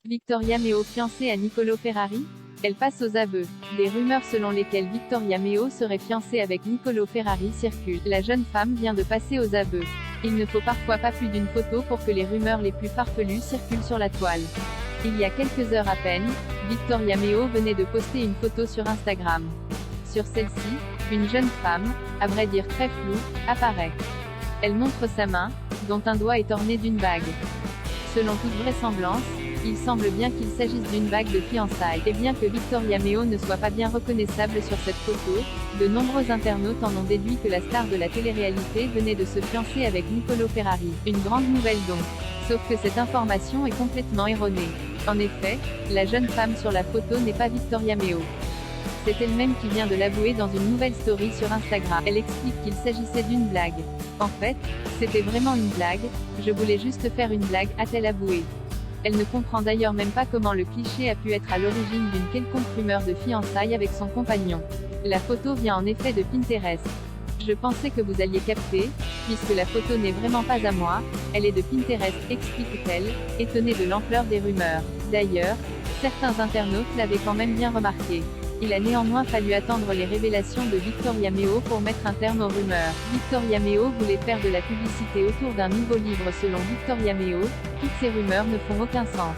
Victoria Meo fiancée à Niccolò Ferrari? Elle passe aux aveux. Des rumeurs selon lesquelles Victoria Meo serait fiancée avec Niccolò Ferrari circulent. La jeune femme vient de passer aux aveux. Il ne faut parfois pas plus d'une photo pour que les rumeurs les plus farfelues circulent sur la toile. Il y a quelques heures à peine, Victoria Meo venait de poster une photo sur Instagram. Sur celle-ci, une jeune femme, à vrai dire très floue, apparaît. Elle montre sa main, dont un doigt est orné d'une bague. Selon toute vraisemblance, il semble bien qu'il s'agisse d'une bague de fiançailles. Et bien que Victoria Meo ne soit pas bien reconnaissable sur cette photo, de nombreux internautes en ont déduit que la star de la télé-réalité venait de se fiancer avec Niccolò Ferrari. Une grande nouvelle donc. Sauf que cette information est complètement erronée. En effet, la jeune femme sur la photo n'est pas Victoria Meo. C'est elle-même qui vient de l'avouer dans une nouvelle story sur Instagram. Elle explique qu'il s'agissait d'une blague. En fait, c'était vraiment une blague, je voulais juste faire une blague, a-t-elle avoué. Elle ne comprend d'ailleurs même pas comment le cliché a pu être à l'origine d'une quelconque rumeur de fiançailles avec son compagnon. La photo vient en effet de Pinterest. Je pensais que vous alliez capter, puisque la photo n'est vraiment pas à moi, elle est de Pinterest, explique-t-elle, étonnée de l'ampleur des rumeurs. D'ailleurs, certains internautes l'avaient quand même bien remarqué. Il a néanmoins fallu attendre les révélations de Victoria Meo pour mettre un terme aux rumeurs. Victoria Meo voulait faire de la publicité autour d'un nouveau livre selon Victoria Meo, toutes ces rumeurs ne font aucun sens.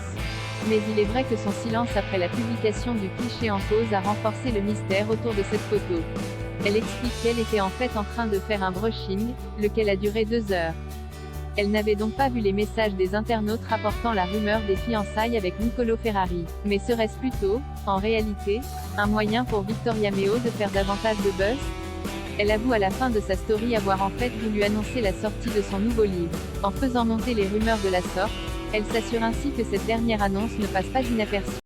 Mais il est vrai que son silence après la publication du cliché en cause a renforcé le mystère autour de cette photo. Elle explique qu'elle était en fait en train de faire un brushing, lequel a duré 2 heures. Elle n'avait donc pas vu les messages des internautes rapportant la rumeur des fiançailles avec Niccolò Ferrari. Mais serait-ce plutôt, en réalité, un moyen pour Victoria Meo de faire davantage de buzz? Elle avoue à la fin de sa story avoir en fait voulu annoncer la sortie de son nouveau livre. En faisant monter les rumeurs de la sorte, elle s'assure ainsi que cette dernière annonce ne passe pas inaperçue.